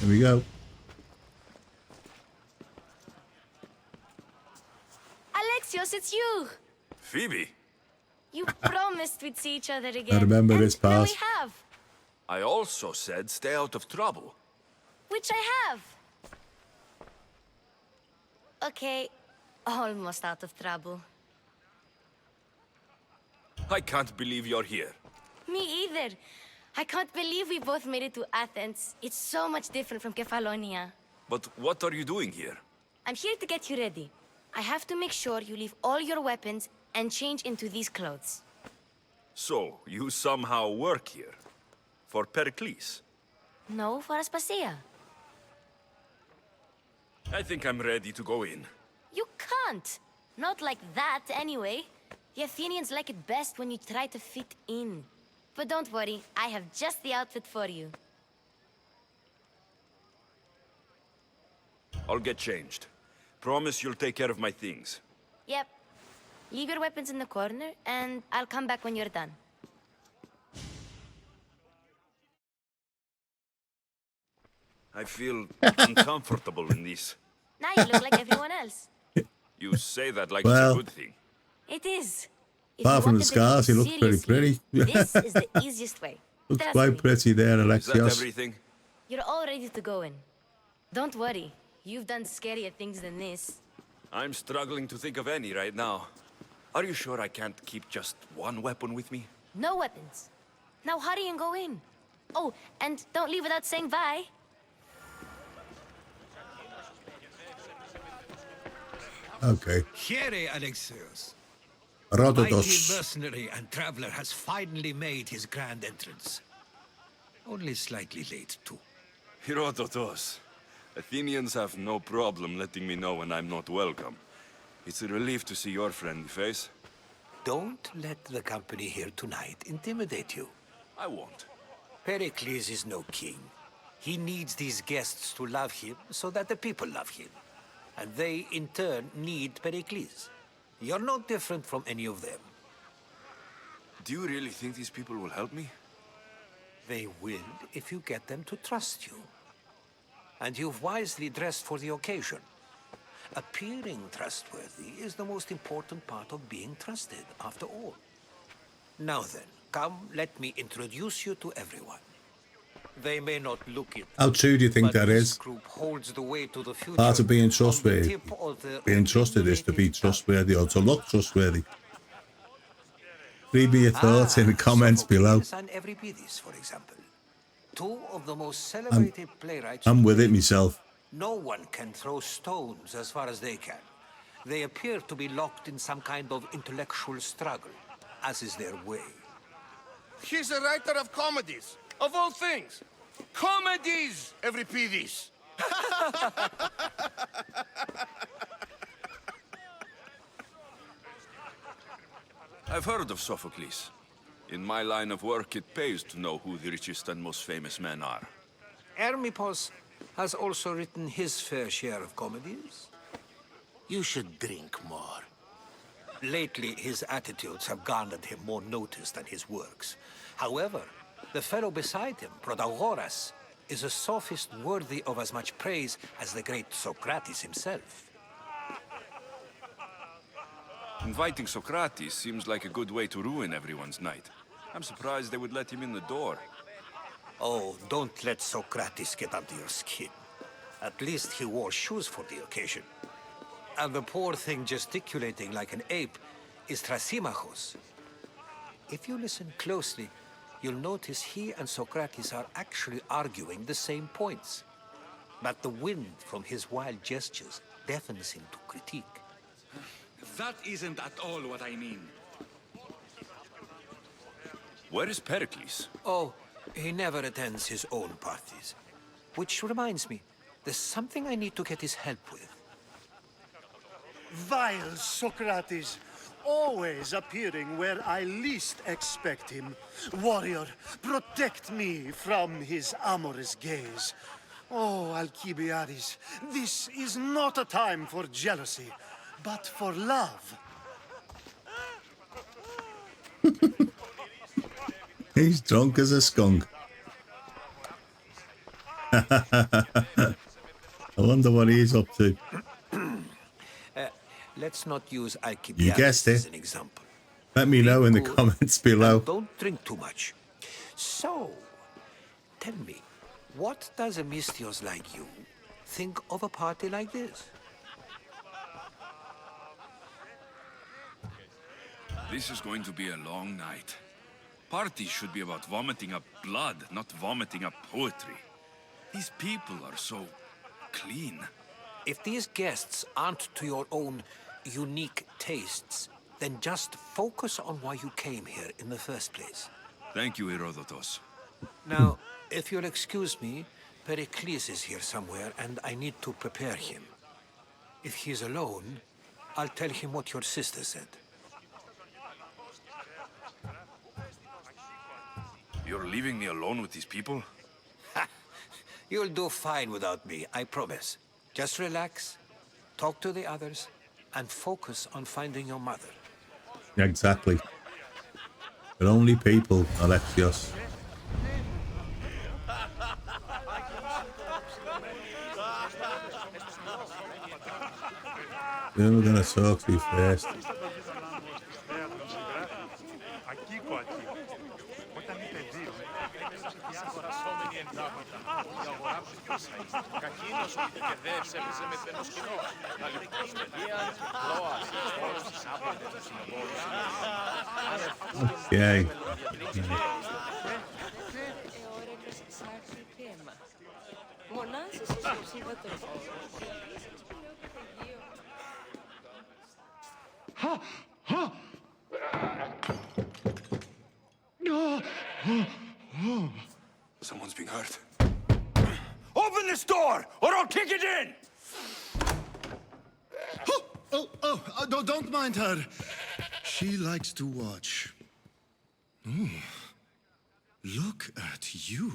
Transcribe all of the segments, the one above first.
Here we go. Alexios, it's you! Phoebe, You promised we'd see each other again. I remember and this now part. we have. I also said stay out of trouble. Which I have. Okay, almost out of trouble. I can't believe you're here. Me either. I can't believe we both made it to Athens. It's so much different from Kefalonia. But what are you doing here? I'm here to get you ready. I have to make sure you leave all your weapons and change into these clothes. So, you somehow work here? For Pericles? No, for Aspasia. I think I'm ready to go in. You can't. Not like that, anyway. The Athenians like it best when you try to fit in. But don't worry, I have just the outfit for you. I'll get changed. Promise you'll take care of my things. Yep. Leave your weapons in the corner, and I'll come back when you're done. I feel uncomfortable in this. Now you look like everyone else. You say that like Well. it's a good thing. It is. If Apart you from want the to take scars, he it looks pretty seriously, pretty. This is the easiest way. Looks Trust quite me. pretty there, Is that Alexios. everything? You're all ready to go in. Don't worry. You've done scarier things than this. I'm struggling to think of any right now. Are you sure I can't keep just one weapon with me? No weapons. Now hurry and go in. Oh, and don't leave without saying bye. Okay. Here, Alexios. Rototos. Mighty mercenary and traveler has finally made his grand entrance. Only slightly late, too. Herodotus. Athenians have no problem letting me know when I'm not welcome. It's a relief to see your friendly face. Don't let the company here tonight intimidate you. I won't. Pericles is no king. He needs these guests to love him so that the people love him. And they, in turn, need Pericles. You're no different from any of them. Do you really think these people will help me? They will if you get them to trust you. And you've wisely dressed for the occasion. Appearing trustworthy is the most important part of being trusted, after all. Now then, come, let me introduce you to everyone. They may not look it. How true do you think but that this is? group holds the way to the future. Part of being on the trustworthy. tip of the Being trusted is to be regulated tongue. trustworthy or to look trustworthy. Leave me your thoughts in the comments below. Sophocles and Euripides, for example. Two of the most celebrated playwrights. I'm of with the it myself. No one can throw stones as far as they can. They appear to be locked in some kind of intellectual struggle, as is their way. He's a writer of comedies, of all things. Comedies, Euripides. I've heard of Sophocles. In my line of work, it pays to know who the richest and most famous men are. Hermippos has also written his fair share of comedies. You should drink more. Lately, his attitudes have garnered him more notice than his works. However, the fellow beside him, Protagoras, is a sophist worthy of as much praise as the great Socrates himself. Inviting Socrates seems like a good way to ruin everyone's night. I'm surprised they would let him in the door. Oh, don't let Socrates get under your skin. At least he wore shoes for the occasion. And the poor thing gesticulating like an ape is Thrasymachos. If you listen closely, you'll notice he and Socrates are actually arguing the same points. But the wind from his wild gestures deafens him to critique. That isn't at all what I mean. Where is Pericles? Oh, he never attends his own parties. Which reminds me, there's something I need to get his help with. Vile Socrates, always appearing where I least expect him. Warrior, protect me from his amorous gaze. Oh, Alcibiades, this is not a time for jealousy, but for love. He's drunk as a skunk. I wonder what he's up to. Let's not use You Alcibiades guessed it. as an example. Let me Be know in the good comments and below. don't drink too much. So, tell me, what does a Mystios like you think of a party like this? This is going to be a long night. Parties should be about vomiting up blood, not vomiting up poetry. These people are so clean. If these guests aren't to your own unique tastes, then just focus on why you came here in the first place. Thank you, Herodotus. Now, if you'll excuse me, Pericles is here somewhere, and I need to prepare him. If he's alone, I'll tell him what your sister said. You're leaving me alone with these people? You'll do fine without me, I promise. Just relax, talk to the others, and focus on finding your mother. Yeah, exactly. They're only people, Alexios. Then we're gonna talk to you first. Okay. Someone's being hurt. Open this door, or I'll kick it in! Don't mind her. She likes to watch. Oh, look at you.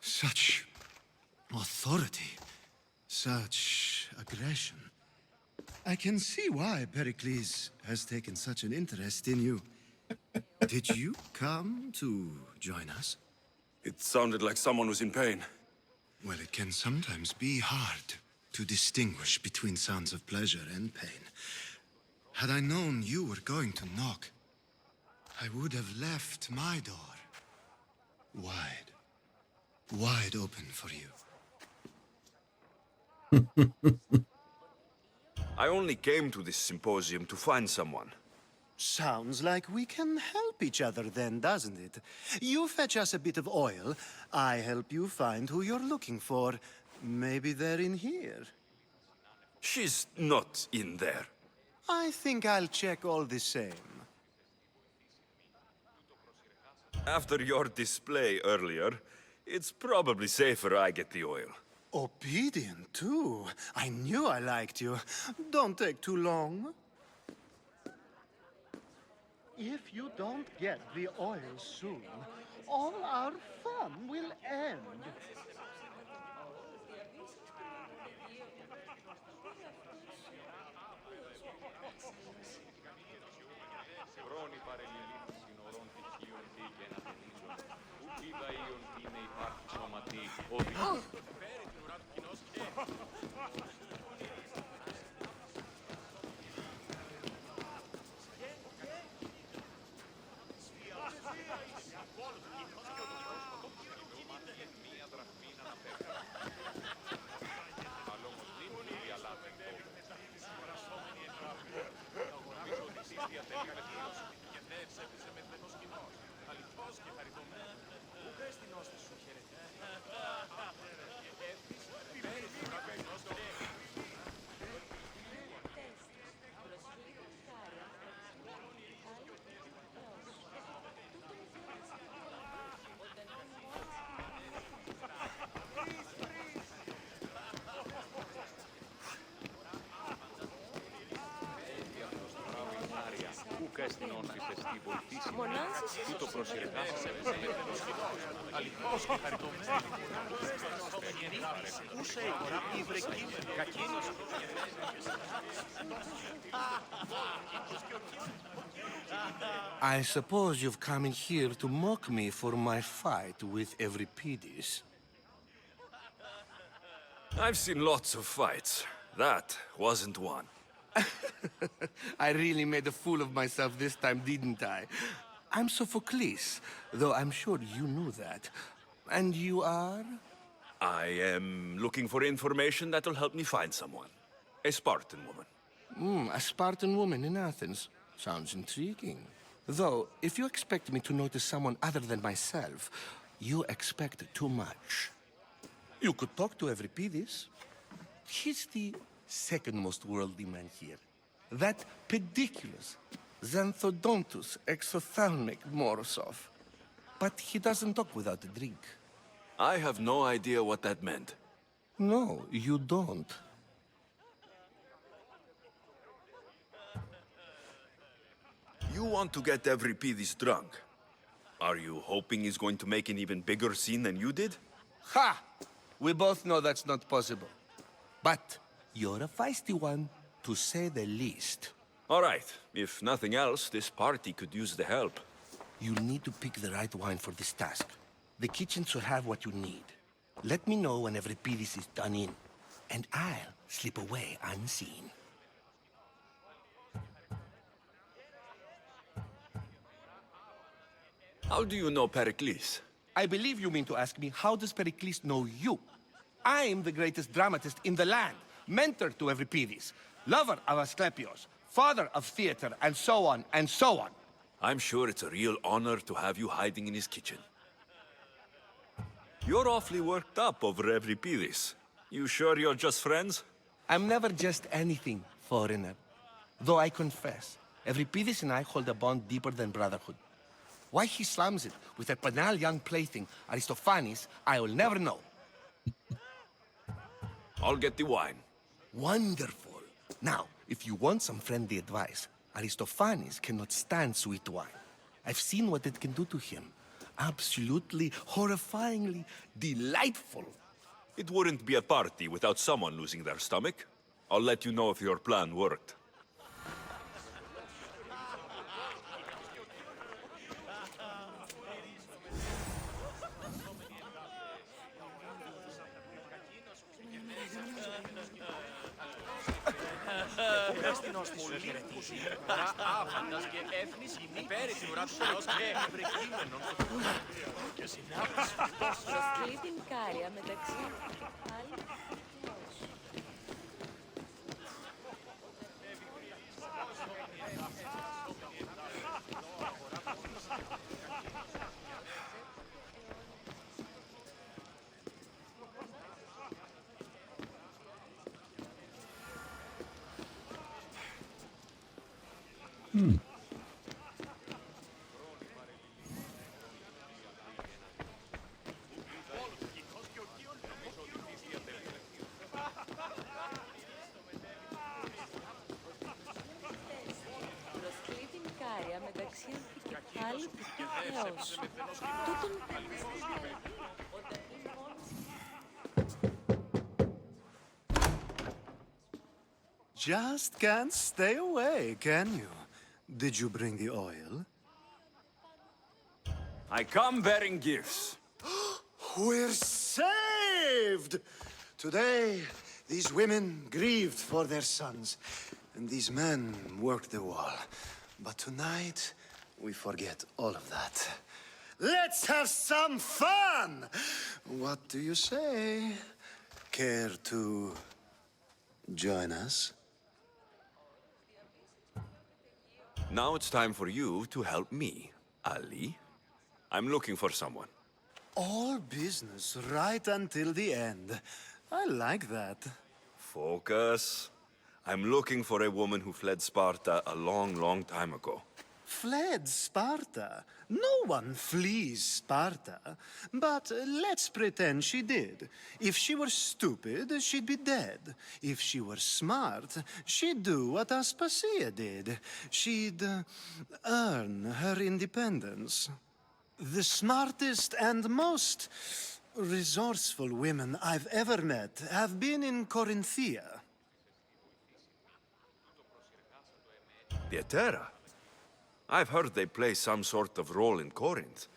Such authority, such aggression. I can see why Pericles has taken such an interest in you. Did you come to join us? It sounded like someone was in pain. Well, it can sometimes be hard to distinguish between sounds of pleasure and pain. Had I known you were going to knock, I would have left my door wide open for you. I only came to this symposium to find someone. Sounds like we can help each other then, doesn't it? You fetch us a bit of oil, I help you find who you're looking for. Maybe they're in here. She's not in there. I think I'll check all the same. After your display earlier, it's probably safer I get the oil. Obedient, too. I knew I liked you. Don't take too long. If you don't get the oil soon, all our fun will end. I suppose you've come in here to mock me for my fight with Euripides. I've seen lots of fights. That wasn't one. I really made a fool of myself this time, didn't I? I'm Sophocles, though I'm sure you knew that. And you are? I am looking for information that'll help me find someone. A Spartan woman. A Spartan woman in Athens. Sounds intriguing. Though, if you expect me to notice someone other than myself, you expect too much. You could talk to Euripides. He's the second most worldly man here. That pediculous, xanthodontus exophthalmic Morosov. But he doesn't talk without a drink. I have no idea what that meant. No, you don't. You want to get Euripides drunk. Are you hoping he's going to make an even bigger scene than you did? Ha! We both know that's not possible. But you're a feisty one, to say the least. All right. If nothing else, this party could use the help. You need to pick the right wine for this task. The kitchen should have what you need. Let me know when Euripides is done in, and I'll slip away unseen. How do you know Pericles? I believe you mean to ask me, how does Pericles know you? I'm the greatest dramatist in the land, mentor to Euripides, lover of Asclepios, father of theater, and so on, and so on. I'm sure it's a real honor to have you hiding in his kitchen. You're awfully worked up over Euripides. You sure you're just friends? I'm never just anything, foreigner. Though I confess, Euripides and I hold a bond deeper than brotherhood. Why he slams it with a banal young plaything, Aristophanes, I will never know. I'll get the wine. Wonderful. Now, if you want some friendly advice, Aristophanes cannot stand sweet wine. I've seen what it can do to him. Absolutely, horrifyingly delightful. It wouldn't be a party without someone losing their stomach. I'll let you know if your plan worked. Just can't stay away, can you? Did you bring the oil? I come bearing gifts. We're saved! Today, these women grieved for their sons, and these men worked the wall. But tonight, we forget all of that. Let's have some fun! What do you say? Care to join us? Now it's time for you to help me, Ali. I'm looking for someone. All business right until the end. I like that. Focus. I'm looking for a woman who fled Sparta a long, long time ago. Fled Sparta? No one flees Sparta. But let's pretend she did. If she were stupid, she'd be dead. If she were smart, she'd do what Aspasia did. She'd earn her independence. The smartest and most resourceful women I've ever met have been in Corinthia. Pietera? I've heard they play some sort of role in Corinth,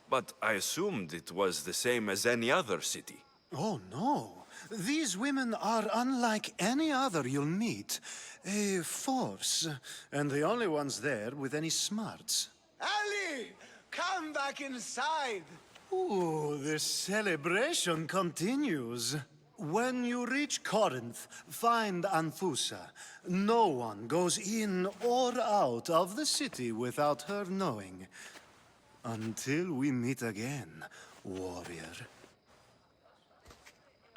but I assumed it was the same as any other city. Oh, no. These women are unlike any other you'll meet. A force, and the only ones there with any smarts. Ali! Come back inside! Ooh, the celebration continues. When you reach Corinth, find Anthusa. No one goes in or out of the city without her knowing. Until we meet again, warrior.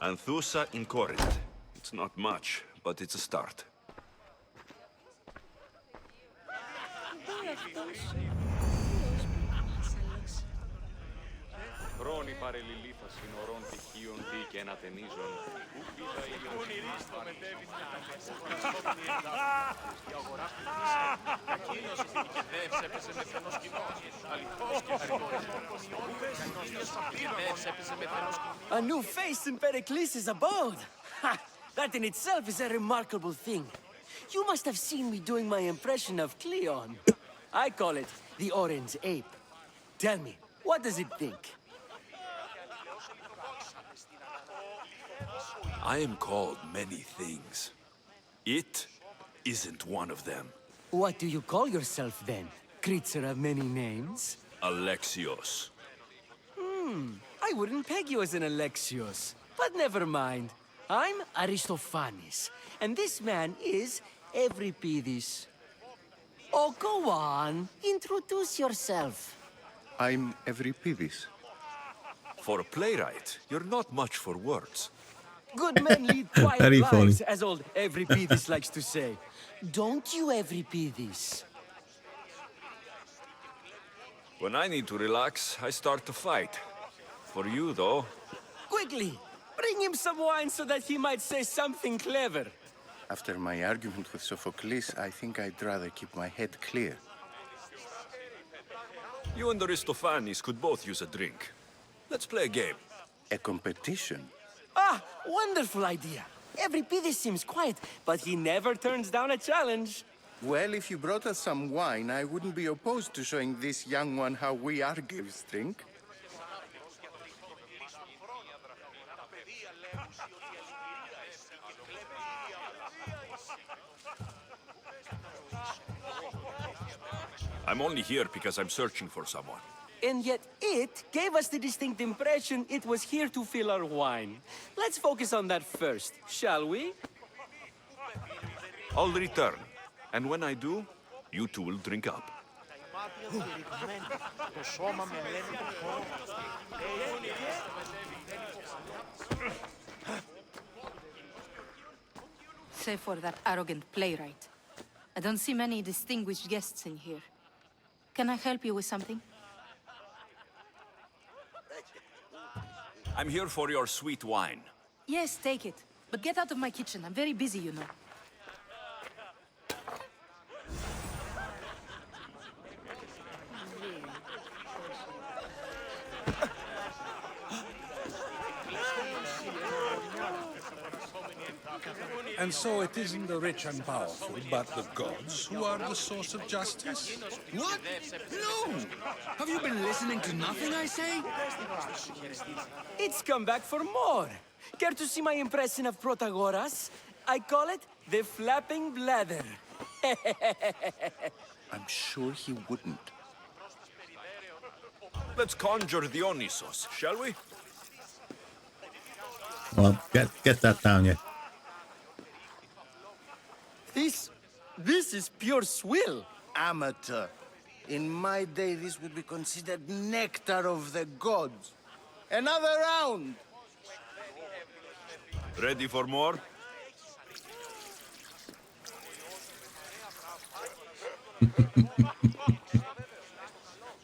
Anthusa in Corinth. It's not much, but it's a start. Χρόνοι παρελιλήθα συνορών τυχείων τι και ανατενίζων. Ου πίδα η γραφή μετέβη Εκείνος ειδικευεύς έπαιζε με φαινός κοινός. Αληθώς και ειδικευεύς έπαιζε με φαινός κοινός. A new face in Pericles' abode! Ha! That in itself is a remarkable thing. You must have seen me doing my impression of Cleon. I call it the Orange Ape. Tell me, what does it think? I am called many things. It isn't one of them. What do you call yourself then? Creature of many names? Alexios. I wouldn't peg you as an Alexios. But never mind. I'm Aristophanes. And this man is Euripides. Oh, go on. Introduce yourself. I'm Euripides. For a playwright, you're not much for words. Good men lead quiet Very funny. lives, as old Euripides likes to say. Don't you, Euripides? When I need to relax, I start to fight. For you, though, Quickly, bring him some wine so that he might say something clever. After my argument with Sophocles, I think I'd rather keep my head clear. you and Aristophanes could both use a drink. Let's play a game. A competition? Ah, wonderful idea. Euripides seems quiet, but he never turns down a challenge. Well, if you brought us some wine, I wouldn't be opposed to showing this young one how we Argives drink. I'm only here because I'm searching for someone. And yet it gave us the distinct impression it was here to fill our wine. Let's focus on that first, shall we? I'll return. And when I do, you two will drink up. Save for that arrogant playwright. I don't see many distinguished guests in here. Can I help you with something? I'm here for your sweet wine. Yes, take it. But get out of my kitchen. I'm very busy, you know. And so it isn't the rich and powerful, but the gods who are the source of justice? What? No! Have you been listening to nothing I say? It's come back for more. Care to see my impression of Protagoras? I call it the flapping bladder. I'm sure he wouldn't. Let's conjure Dionysos, shall we? Well, get that down, yeah. This is pure swill. Amateur. In my day, this would be considered nectar of the gods. Another round! Ready for more?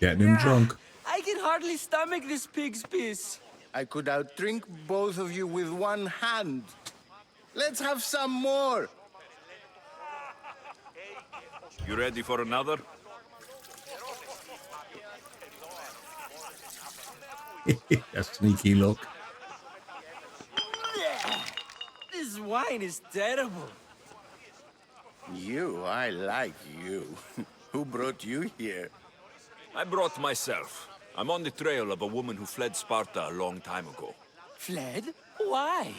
Getting him drunk. I can hardly stomach this pig's piss. I could outdrink both of you with one hand. Let's have some more! You ready for another? A sneaky look. This wine is terrible. I like you. Who brought you here? I brought myself. I'm on the trail of a woman who fled Sparta a long time ago. Fled? Why?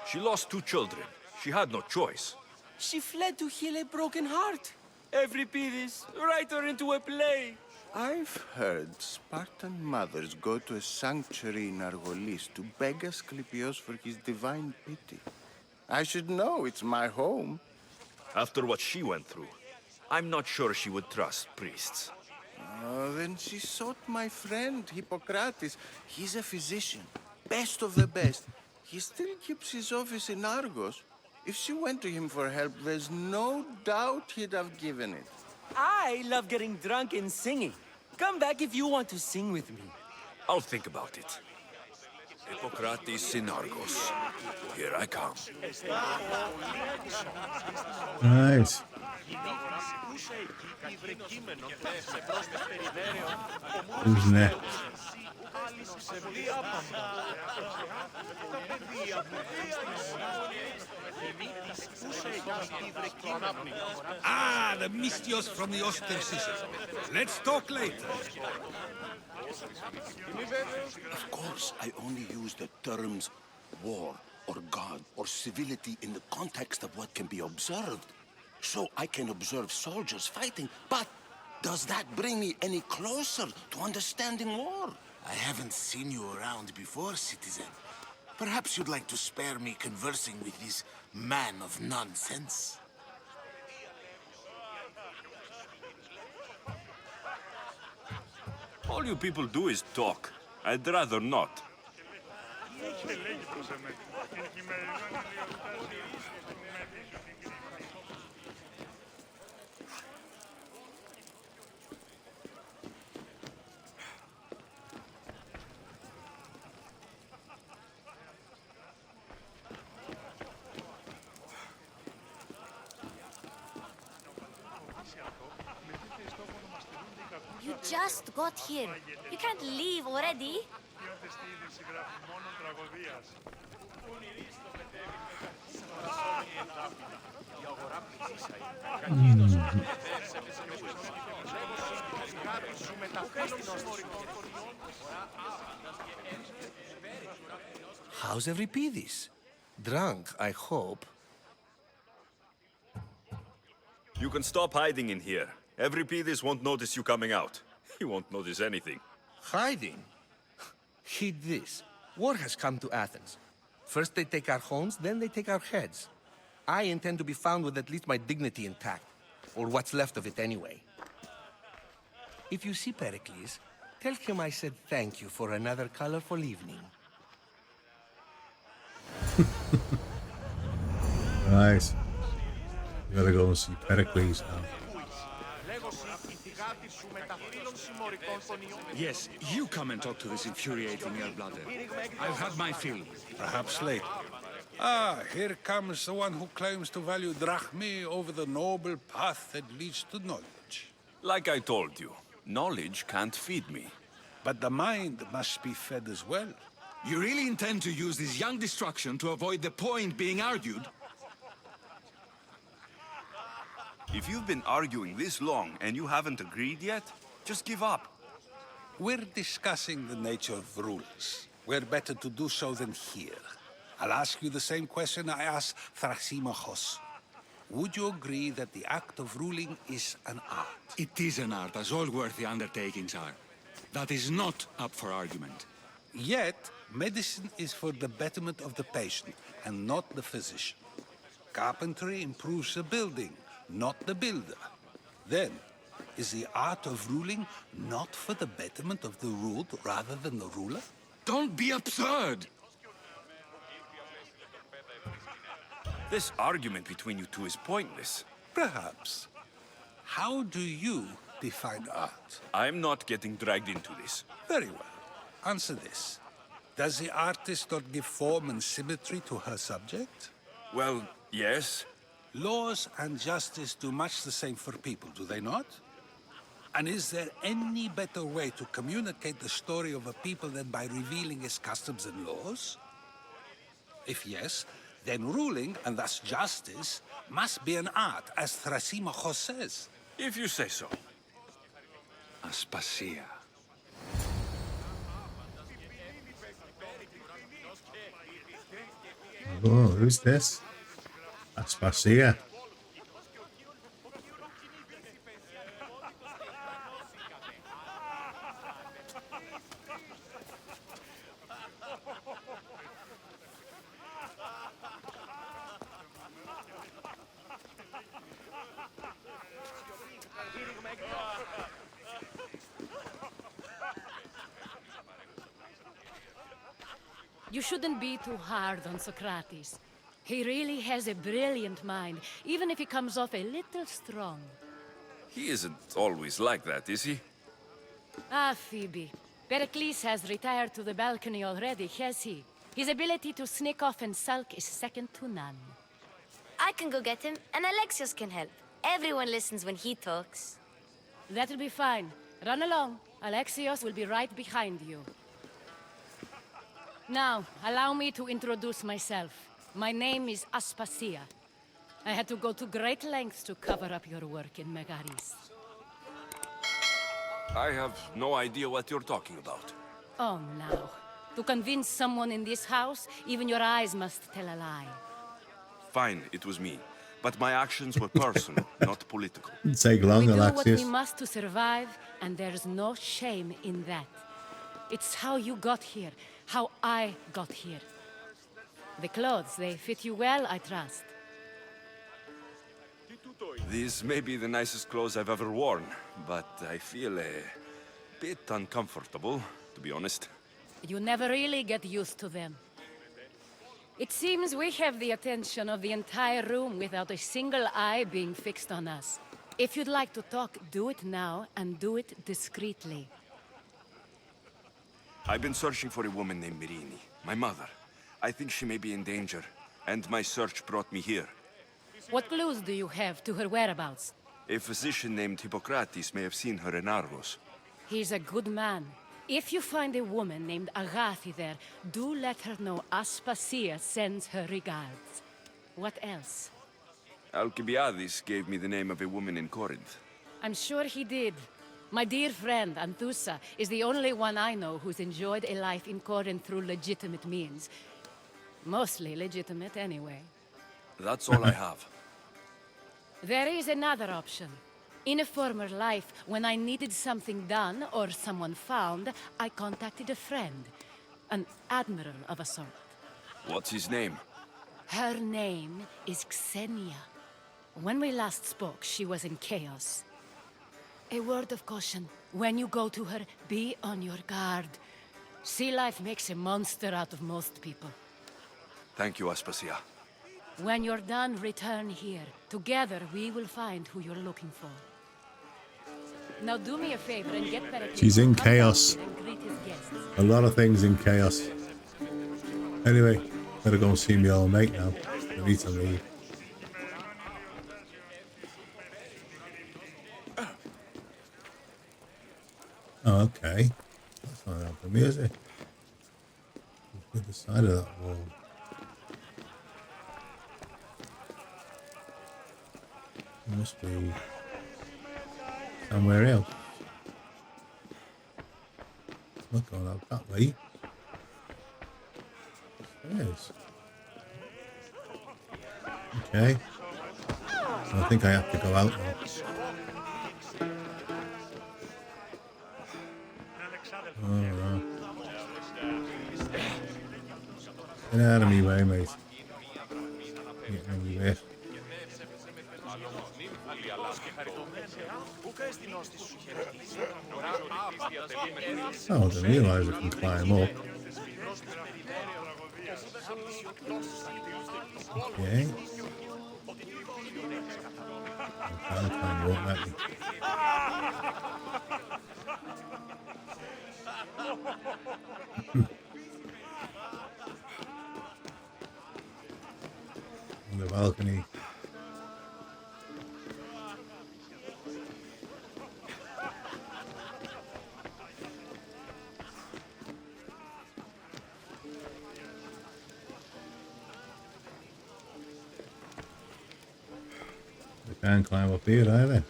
She lost 2 children. She had no choice. She fled to heal a broken heart. Euripides, write her into a play. I've heard Spartan mothers go to a sanctuary in Argolis to beg Asclepios for his divine pity. I should know, it's my home. After what she went through, I'm not sure she would trust priests. Then she sought my friend, Hippocrates. He's a physician, best of the best. He still keeps his office in Argos. If she went to him for help, there's no doubt he'd have given it. I love getting drunk and singing. Come back if you want to sing with me. I'll think about it. Hippocrates in Argos. Here I come. Right. Who's next? Ah, the Mystios from the Ostracism. Let's talk later. Of course, I only use the terms war or god or civility in the context of what can be observed. So I can observe soldiers fighting, but does that bring me any closer to understanding war? I haven't seen you around before, citizen. Perhaps you'd like to spare me conversing with this man of nonsense? All you people do is talk. I'd rather not. You just got here. You can't leave already. How's Euripides? Drunk, I hope. You can stop hiding in here. Euripides won't notice you coming out. He won't notice anything. Hiding? Heed this. War has come to Athens. First they take our homes, then they take our heads. I intend to be found with at least my dignity intact. Or what's left of it anyway. If you see Pericles, tell him I said thank you for another colorful evening. Right. You gotta go and see Pericles now. Yes, you come and talk to this infuriating air-bladder. I've had my fill. Perhaps later. Ah, here comes the one who claims to value drachmae over the noble path that leads to knowledge. Like I told you, knowledge can't feed me. But the mind must be fed as well. You really intend to use this young destruction to avoid the point being argued? If you've been arguing this long and you haven't agreed yet, just give up. We're discussing the nature of rules. Where better to do so than here? I'll ask you the same question I asked Thrasymachos. Would you agree that the act of ruling is an art? It is an art, as all worthy undertakings are. That is not up for argument. Yet, medicine is for the betterment of the patient, and not the physician. Carpentry improves the building, not the builder. Then, is the art of ruling not for the betterment of the ruled rather than the ruler? Don't be absurd! This argument between you two is pointless. Perhaps. How do you define art? I'm not getting dragged into this. Very well. Answer this. Does the artist not give form and symmetry to her subject? Well, yes. Laws and justice do much the same for people, do they not? And is there any better way to communicate the story of a people than by revealing its customs and laws? If yes, then ruling, and thus justice, must be an art, as Thrasymachos says. If you say so. Aspasia. Oh, who's this? Aspasia. You shouldn't be too hard on Socrates. He really has a brilliant mind, even if he comes off a little strong. He isn't always like that, is he? Ah, Phoebe. Pericles has retired to the balcony already, has he? His ability to sneak off and sulk is second to none. I can go get him, and Alexios can help. Everyone listens when he talks. That'll be fine. Run along. Alexios will be right behind you. Now, allow me to introduce myself. My name is Aspasia. I had to go to great lengths to cover up your work in Megaris. I have no idea what you're talking about. Oh, now. To convince someone in this house, even your eyes must tell a lie. Fine, it was me. But my actions were personal, not political. Didn't take long, We do what we Alexios. must to survive, and there's no shame in that. It's how you got here, how I got here. The clothes, they fit you well, I trust. These may be the nicest clothes I've ever worn, but I feel a bit uncomfortable, to be honest. You never really get used to them. It seems we have the attention of the entire room without a single eye being fixed on us. If you'd like to talk, do it now, and do it discreetly. I've been searching for a woman named Mirini, my mother. I think she may be in danger, and my search brought me here. What clues do you have to her whereabouts? A physician named Hippocrates may have seen her in Argos. He's a good man. If you find a woman named Agathi there, do let her know Aspasia sends her regards. What else? Alcibiades gave me the name of a woman in Corinth. I'm sure he did. My dear friend, Anthusa, is the only one I know who's enjoyed a life in Corinth through legitimate means. Mostly legitimate, anyway. That's all I have. There is another option. In a former life, when I needed something done or someone found, I contacted a friend. An admiral of a sort. What's his name? Her name is Xenia. When we last spoke, she was in chaos. A word of caution. When you go to her, be on your guard. Sea life makes a monster out of most people. Thank you, Aspasia. When you're done, return here. Together, we will find who you're looking for. Now do me a favor and get Pericles. She's in chaos. And greet his guests. A lot of things in chaos. Anyway, better go and see me old mate now. I need to leave. Oh, okay. That's not helping me, is it? The other side of that wall. It must be somewhere else. It's not going out that way. It is. Okay. So I think I have to go out now. Alright. Get out of me way, mate. Getting everywhere. Oh, I didn't realise I can climb up. Okay. I can't walk that way. On the balcony. I can't climb up here either.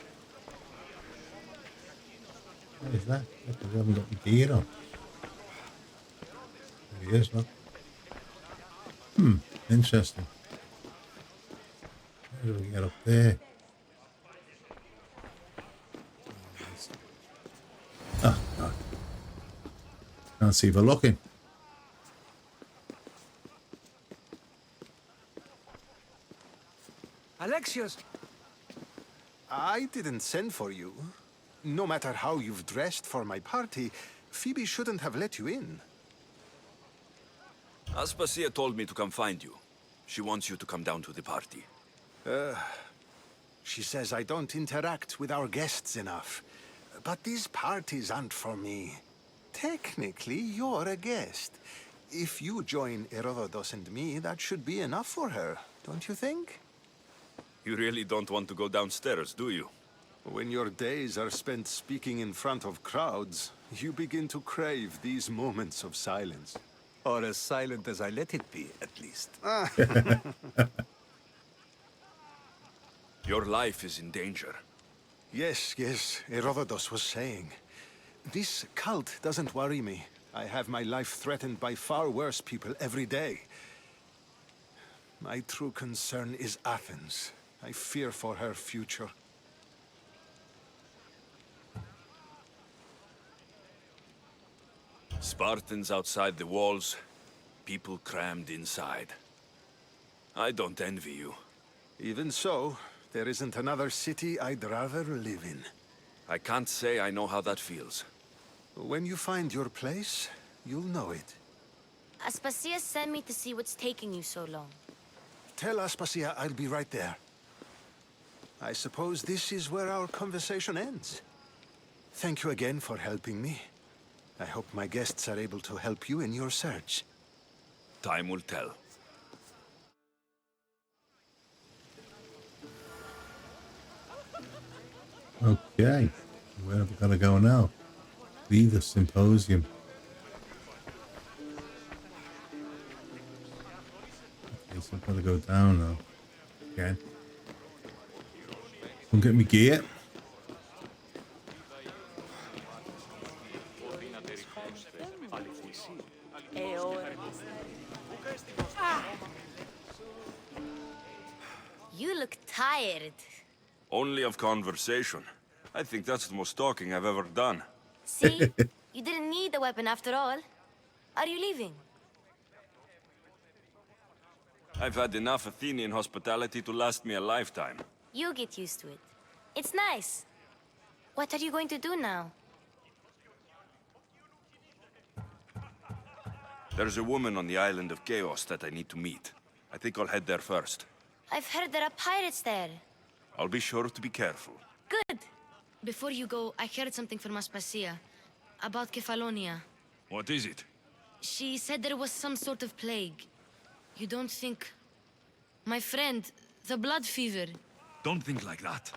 What is that? Because I haven't got my gear on. There he is, look. Interesting. How do we get up there? Oh, God. Can't see for looking. Alexios! I didn't send for you. No matter how you've dressed for my party, Phoebe shouldn't have let you in. Aspasia told me to come find you. She wants you to come down to the party. She says I don't interact with our guests enough. But these parties aren't for me. Technically, you're a guest. If you join Herodotus and me, that should be enough for her, don't you think? You really don't want to go downstairs, do you? When your days are spent speaking in front of crowds, you begin to crave these moments of silence. Or as silent as I let it be, at least. Your life is in danger. Yes, Herodotus was saying. This cult doesn't worry me. I have my life threatened by far worse people every day. My true concern is Athens. I fear for her future. Spartans outside the walls, people crammed inside. I don't envy you. Even so, there isn't another city I'd rather live in. I can't say I know how that feels. When you find your place, you'll know it. Aspasia sent me to see what's taking you so long. Tell Aspasia I'll be right there. I suppose this is where our conversation ends. Thank you again for helping me. I hope my guests are able to help you in your search. Time will tell. Okay. Where have we got to go now? Leave the symposium. Okay, so I've got to go down now. Again. Come get me gear. You look tired. Only of conversation. I think that's the most talking I've ever done. See? You didn't need the weapon after all. Are you leaving? I've had enough Athenian hospitality to last me a lifetime. You get used to it. It's nice. What are you going to do now? There's a woman on the island of Chaos that I need to meet. I think I'll head there first. I've heard there are pirates there. I'll be sure to be careful. Good. Before you go, I heard something from Aspasia about Kefalonia. What is it? She said there was some sort of plague. You don't think... My friend, the blood fever. Don't think like that.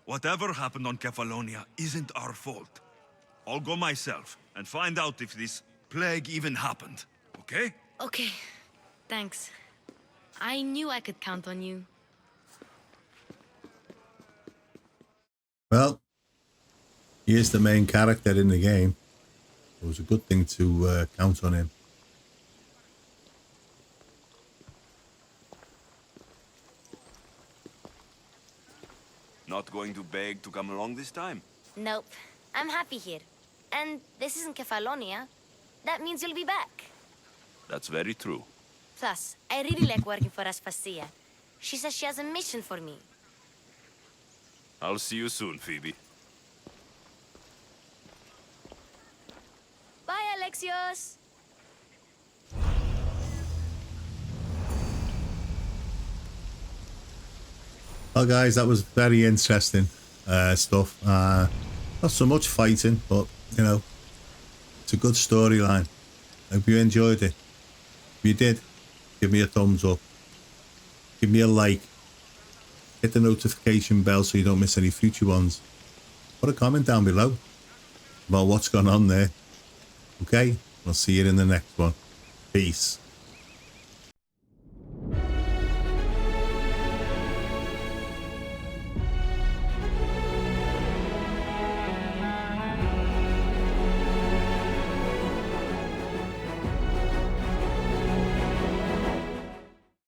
Whatever happened on Kefalonia isn't our fault. I'll go myself and find out if this plague even happened, okay? Okay. Thanks. I knew I could count on you. Well, he is the main character in the game. It was a good thing to count on him. Not going to beg to come along this time? Nope. I'm happy here. And this isn't Kefalonia. That means you'll be back. That's very true. Plus, I really like working for Aspasia. She says she has a mission for me. I'll see you soon, Phoebe. Bye, Alexios! Well, guys, that was very interesting stuff. Not so much fighting, but, you know, it's a good storyline. Hope you enjoyed it. If you did, give me a thumbs up. Give me a like. Hit the notification bell so you don't miss any future ones. Put a comment down below about what's gone on there. Okay? I'll see you in the next one. Peace.